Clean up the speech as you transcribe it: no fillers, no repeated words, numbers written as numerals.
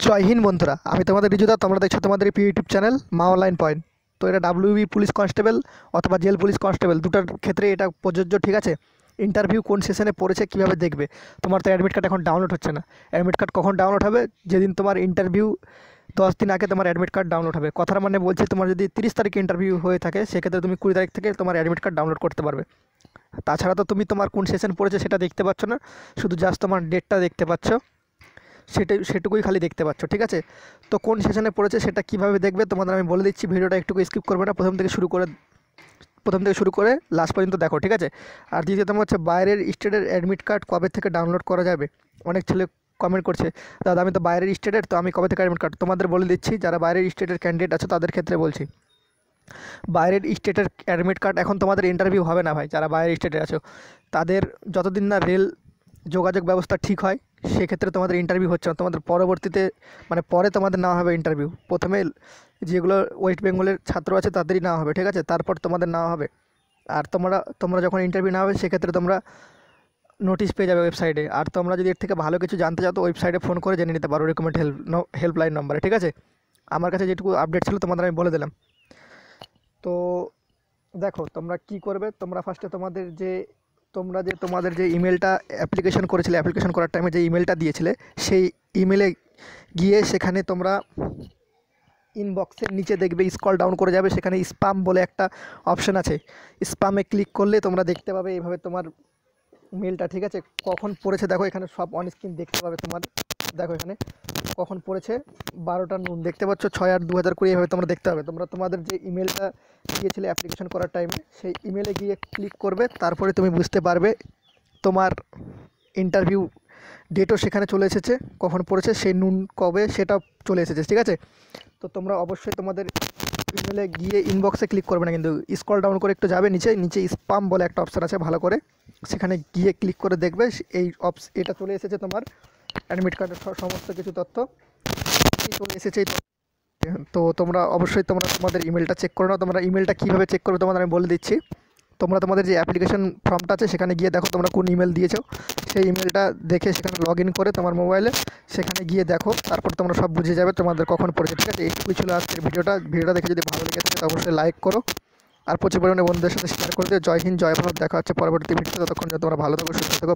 জয় হিন্দ বন্ধুরা, আমি তোমাদের রিজুদা। তোমরা দেখছো তোমাদের প্রিয় ইউটিউব চ্যানেল মা অনলাইন পয়েন্ট। তো এটা ডাব্লিউবি পুলিশ কনস্টেবল অথবা জেল পুলিশ কনস্টেবল দুটার ক্ষেত্রে এটা প্রযোজ্য, ঠিক আছে। ইন্টারভিউ কোন সেশনে পড়েছে কীভাবে দেখবে? তোমার তো অ্যাডমিট কার্ড এখন ডাউনলোড হচ্ছে না। অ্যাডমিট কার্ড কখন ডাউনলোড হবে? যেদিন তোমার ইন্টারভিউ 10 দিন আগে তোমার অ্যাডমিট কার্ড ডাউনলোড হবে। কথার মানে বলছি, তোমার যদি 30 তারিখে ইন্টারভিউ হয়ে থাকে সেক্ষেত্রে তুমি 20 তারিখ থেকে তোমার অ্যাডমিট কার্ড ডাউনলোড করতে পারবে। তাছাড়া তো তুমি তোমার কোন সেশন পড়েছে সেটা দেখতে পাচ্ছ না, শুধু জাস্ট তোমার ডেটটা দেখতে পাচ্ছ, সেটুকুই খালি দেখতে পাচ্ছ, ঠিক আছে। তো কোন সেশনে পড়েছে সেটা কীভাবে দেখবে তোমাদের আমি বলে দিচ্ছি। ভিডিওটা একটু স্কিপ করবে না, প্রথম থেকে শুরু করে লাস্ট পর্যন্ত দেখো, ঠিক আছে। আর দ্বিতীয়তম হচ্ছে বাইরের স্টেটের অ্যাডমিট কার্ড কবে থেকে ডাউনলোড করা যাবে? অনেক ছেলে কমেন্ট করছে, দাদা আমি তো বাইরের স্টেটের, তো আমি কবে থেকে অ্যাডমিট কার্ড? তোমাদের বলে দিচ্ছি, যারা বাইরের স্টেটের ক্যান্ডিডেট আছে তাদের ক্ষেত্রে বলছি। বাইরের স্টেটের অ্যাডমিট কার্ড এখন তোমাদের ইন্টারভিউ হবে না ভাই। যারা বাইরের স্টেটে আছো তাদের যতদিন না রেল যোগাযোগ ব্যবস্থা ঠিক হয় সেক্ষেত্রে তোমাদের ইন্টারভিউ হচ্ছে না। তোমাদের পরবর্তীতে মানে পরে তোমাদের নেওয়া হবে ইন্টারভিউ। প্রথমে যেগুলো ওয়েস্ট বেঙ্গলের ছাত্র আছে তাদেরই নেওয়া হবে, ঠিক আছে, তারপর তোমাদের নেওয়া হবে। আর তোমরা যখন ইন্টারভিউ নেওয়া হবে সেক্ষেত্রে তোমরা নোটিশ পেয়ে যাবে ওয়েবসাইটে। আর তোমরা যদি এর থেকে ভালো কিছু জানতে চাও তো ওয়েবসাইটে ফোন করে জেনে নিতে পারো, রেকমেন্ড হেল্পলাইন নম্বরে, ঠিক আছে। আমার কাছে যেটুকু আপডেট ছিল তোমাদের আমি বলে দিলাম। তো দেখো তোমরা কি করবে। তোমরা ফার্স্টে তোমাদের যে ইমেলটা অ্যাপ্লিকেশন করেছিলে, অ্যাপ্লিকেশন করার টাইমে যে ইমেলটা দিয়েছিলে সেই ইমেলে গিয়ে সেখানে তোমরা ইনবক্সের নিচে দেখবে, স্ক্রল ডাউন করে যাবে, সেখানে স্প্যাম বলে একটা অপশান আছে। স্প্যামে ক্লিক করলে তোমরা দেখতে পাবে এইভাবে তোমার মেলটা, ঠিক আছে। কখন পড়েছে দেখো, এখানে সব অন স্ক্রিন দেখতে পাবে তোমার। দেখো এখানে কখন পড়েছে, 12টা নুন দেখতে পাচ্ছ, 6/8/2020 এভাবে তোমরা দেখতে পাবে। তোমাদের যে ইমেলটা দিয়েছিলে অ্যাপ্লিকেশন করার টাইমে সেই ইমেলে গিয়ে ক্লিক করবে, তারপরে তুমি বুঝতে পারবে তোমার ইন্টারভিউ ডেটও সেখানে চলে এসেছে, কখন পড়েছে সেই নুন কবে সেটা চলে এসেছে, ঠিক আছে। তো তোমরা অবশ্যই তোমাদের ইমেলে গিয়ে ইনবক্সে ক্লিক করবে না, কিন্তু স্ক্রল ডাউন করে একটু যাবে নিচে স্প্যাম বলে একটা অপশান আছে, ভালো করে সেখানে গিয়ে ক্লিক করে দেখবে এটা চলে এসেছে তোমার অ্যাডমিট কার্ডের সমস্ত কিছু তথ্য চলে এসেছে। তো তোমরা অবশ্যই তোমাদের ইমেলটা চেক করে নাও। তোমরা ইমেলটা কীভাবে চেক করবে তোমাদের আমি বলে দিচ্ছি। তোমাদের যে অ্যাপ্লিকেশন ফর্মটা আছে সেখানে গিয়ে দেখো তোমরা কোন ইমেল দিয়েছো, সেই ইমেলটা দেখে সেখানে লগ ইন করে তোমার মোবাইলে সেখানে গিয়ে দেখো, তারপর তোমরা সব বুঝে যাবে তোমাদের কখন পড়েছে, ঠিক আছে। এইটুকুই ছিল আজকের ভিডিওটা দেখে যদি ভালো লেগে থাকে তো অবশ্যই লাইক করো আর প্রচুর পরিমাণে বন্ধুদের সাথে শেয়ার করে দিও। জয় হিন্দ, জয় ভারত। দেখা হচ্ছে পরবর্তী ভিডিওতে। ততক্ষণ তোমরা ভালো থাকো, সুস্থ থাকো।